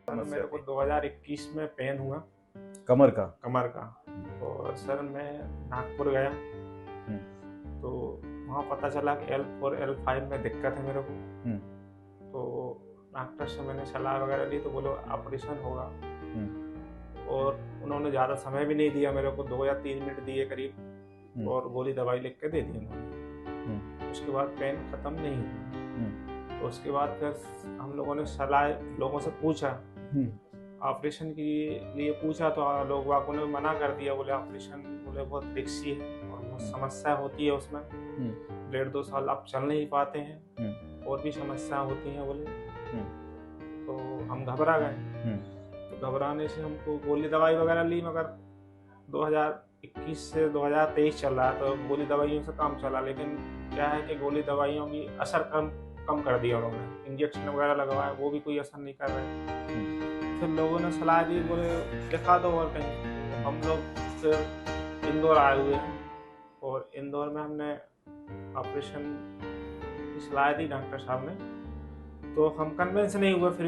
मेरे को 2021 में पेन हुआ कमर का। और सर मैं नागपुर गया तो वहाँ पता चला कि L4 L5 में दिक्कत है मेरे को। तो डॉक्टर से मैंने सलाह वगैरह ली तो बोलो ऑपरेशन होगा। और उन्होंने ज़्यादा समय भी नहीं दिया मेरे को, 2 या 3 मिनट दिए करीब और गोली दवाई लिख के दे दी उन्होंने। उसके बाद पेन ख़त्म नहीं हुआ। तो उसके बाद फिर हम लोगों ने सलाह लोगों से पूछा, ऑपरेशन के लिए पूछा तो लोग वाकों ने मना कर दिया, बोले ऑपरेशन बोले बहुत रिस्की है और बहुत समस्या होती है उसमें, 1.5-2 साल आप चल नहीं पाते हैं और भी समस्या होती हैं बोले। तो हम घबरा गए। तो घबराने से हमको गोली दवाई वगैरह ली, मगर 2021 से 2023 चल रहा है तो गोली दवाइयों से काम चला। लेकिन क्या है कि गोली दवाइयों की असर कम कर दिया उन्होंने, इंजेक्शन वगैरह लगवाया वो भी कोई असर नहीं कर रहे। फिर लोगों ने सलाह दी, बोले दिखा दो और कहीं। हम लोग फिर इंदौर आए हुए हैं और इंदौर में हमने ऑपरेशन की सलाह दी डॉक्टर साहब ने। तो हम कन्विंस नहीं हुए, फिर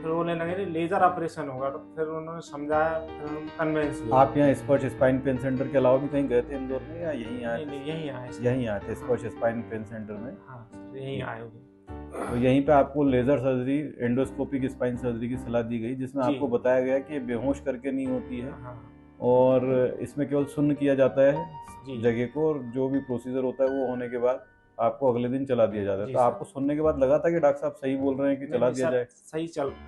बोलने लगे लेजर ऑपरेशन होगा। तो फिर उन्होंने समझाया, फिर हम कन्विंस हुए। आप यहाँ स्पर्श स्पाइन पेन सेंटर के अलावा भी कहीं गए थे इंदौर में या यहीं आए? नहीं, यहीं आए। यहीं आए थे स्पर्श स्पाइन पेन सेंटर में? हाँ, यहीं आए हुए। तो यहीं पे आपको laser surgery, endoscopic spine surgery की सलाह दी गई, जिसमें आपको बताया गया कि ये बेहोश करके नहीं होती है और इसमें केवल शून्य किया जाता है जगह को, और जो भी प्रोसीजर होता है वो होने के बाद आपको अगले दिन चला दिया जाता है। तो आपको सुनने के बाद लगा था कि डॉक्टर साहब सही बोल रहे हैं कि चला दिया जाए?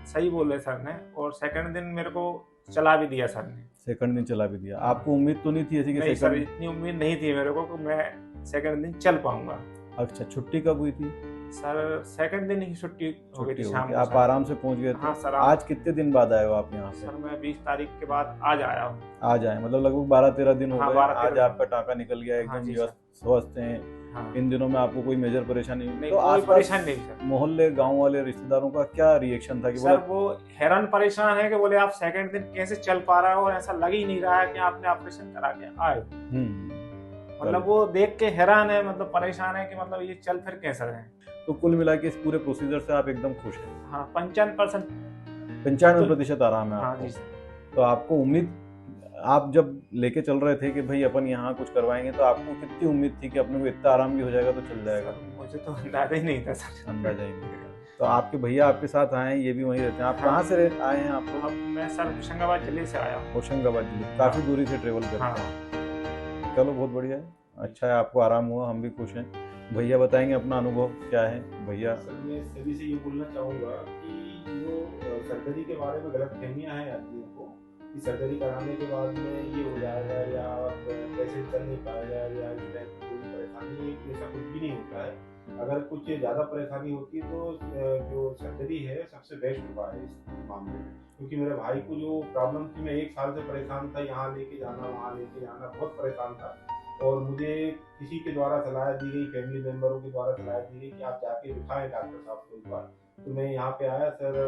सही बोल रहे सर ने, और सेकंड दिन मेरे को चला भी दिया सर ने। सेकंड दिन चला भी दिया। आपको उम्मीद तो नहीं थी ऐसी? नहीं सर, इतनी उम्मीद नहीं थी मेरे को कि मैं सेकंड दिन चल पाऊंगा। अच्छा, छुट्टी कब हुई थी सर? सेकंड दिन ही छुट्टी हो गई थी शाम को। आप आराम से पहुंच गए थे? हाँ सर। आज कितने दिन बाद आए हो आप यहाँ पे? सर मैं 20 तारीख के बाद आज आया हूँ। आज आए, मतलब लगभग 12-13 दिन हो गए। आज आपका टाका निकल गया, एकदम स्वस्थ हैं। इन दिनों में आपको कोई मेजर परेशानी नहीं? तो कोई परेशानी नहीं सर। मोहल्ले गांव वाले रिश्तेदारों का क्या रिएक्शन था? कि सर वो हैरान परेशान है कि बोले आप सेकंड दिन कैसे चल पा रहे हो और ऐसा लग ही नहीं रहा है कि आपने ऑपरेशन करा के आए। मतलब वो देख के हैरान है, मतलब परेशान है कि मतलब ये चल फिर कैसे रहे। तो कुल मिला के इस पूरे प्रोसीजर से आप एकदम खुश हैं? हाँ, 95% 95% आराम है। हाँ जी। तो आपको उम्मीद, आप जब लेके चल रहे थे कि भाई अपन यहाँ कुछ करवाएंगे, तो आपको कितनी उम्मीद थी कि अपने को इतना आराम भी हो जाएगा तो चल जाएगा? मुझे तो अंदाजा ही नहीं था सर। अंदाजा ही नहीं था। तो आपके भैया आपके साथ आए हैं, ये भी वहीं रहते हैं? आप कहाँ से आए हैं? आप लोग? मैं सर होशंगाबाद जिले से आया हूँ। होशंगाबाद जिले, काफी दूरी से ट्रेवल करते हैं। चलो बहुत बढ़िया है, अच्छा है, आपको आराम हुआ, हम भी खुश हैं। भैया बताएंगे अपना अनुभव क्या है। भैया सर, मैं सभी से ये बोलना चाहूँगा कि जो सर्जरी के बारे में गलतफहमियां हैं आदमियों को कि सर्जरी कराने के बाद में ये हो जाएगा या पेशेंट चल नहीं पाएगा या इस टाइप की कोई परेशानी, ऐसा कुछ भी नहीं होता है। अगर कुछ ज़्यादा परेशानी होती है तो जो सर्जरी है सबसे बेस्ट उपाय है इस मामले में। क्योंकि मेरे भाई को जो प्रॉब्लम थी, मैं 1 साल से परेशान था, यहाँ लेके जाना वहाँ लेके जाना, बहुत परेशान था। और मुझे किसी के द्वारा सलाह दी गई, फैमिली मेम्बरों के द्वारा सलाह दी गई कि आप जाके दिखाएं डॉक्टर साहब को एक बार। तो मैं यहाँ पे आया सर,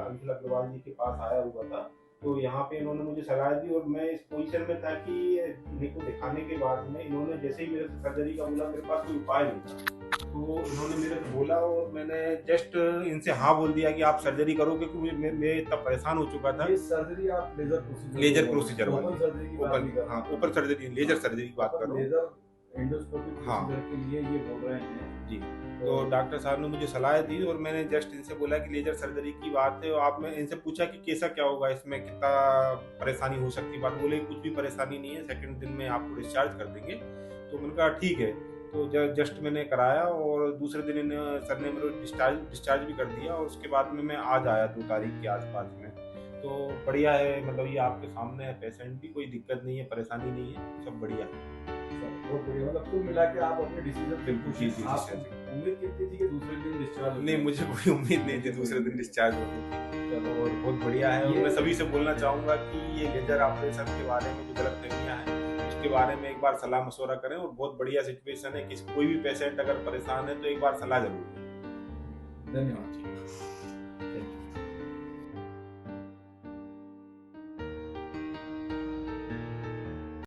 अंशुल अग्रवाल जी के पास आया हुआ था। तो यहाँ पे इन्होंने मुझे सलाह दी और मैं इस पोजीशन में था कि इन्हीं को दिखाने के बाद में इन्होंने जैसे ही मेरे से सर्जरी का बोला, मेरे पास कोई उपाय नहीं था। तो इन्होंने मेरे से बोला और मैंने जस्ट इनसे हाँ बोल दिया कि आप सर्जरी करो, क्योंकि मैं इतना परेशान हो चुका था। ये सर्जरी आप लेजर प्रोसीजर वाली, ओपन सर्जरी, लेजर सर्जरी की बात कर रहा हूँ। एंडोस्कोपिक प्रोसीजर के लिए ये बोल रहे हैं जी। तो डॉक्टर साहब ने मुझे सलाह दी और मैंने जस्ट इनसे बोला कि लेजर सर्जरी की बात है। और आप, मैं इनसे पूछा कि कैसा क्या होगा, इसमें कितना परेशानी हो सकती है। बात बोले कुछ भी परेशानी नहीं है, सेकंड दिन में आपको डिस्चार्ज कर देंगे। तो मैंने कहा ठीक है। तो जस्ट मैंने कराया और दूसरे दिन सर ने मेरे डिस्चार्ज भी कर दिया। और उसके बाद में मैं आज आया 2 तारीख के आसपास में। तो बढ़िया है, मतलब ये आपके सामने है पेशेंट भी, कोई दिक्कत नहीं है, परेशानी नहीं है, सब बढ़िया है। बहुत बढ़िया, मतलब कुल मिला के आप अपने डिसीजन बिल्कुल जी। उम्मीद कितनी थी कि दूसरे दिन डिस्चार्ज? नहीं, मुझे कोई उम्मीद नहीं थी दूसरे दिन डिस्चार्ज होने की। और बहुत बढ़िया है। और मैं सभी से बोलना चाहूँगा कि ये लेजर ऑपरेशन के बारे में जो गलतफहमियां हैं उसके बारे में एक बार सलाह मशवरा करें। और बहुत बढ़िया सिचुएशन है कि कोई भी पेशेंट अगर परेशान है तो एक बार सलाह जरूर लें। धन्यवाद।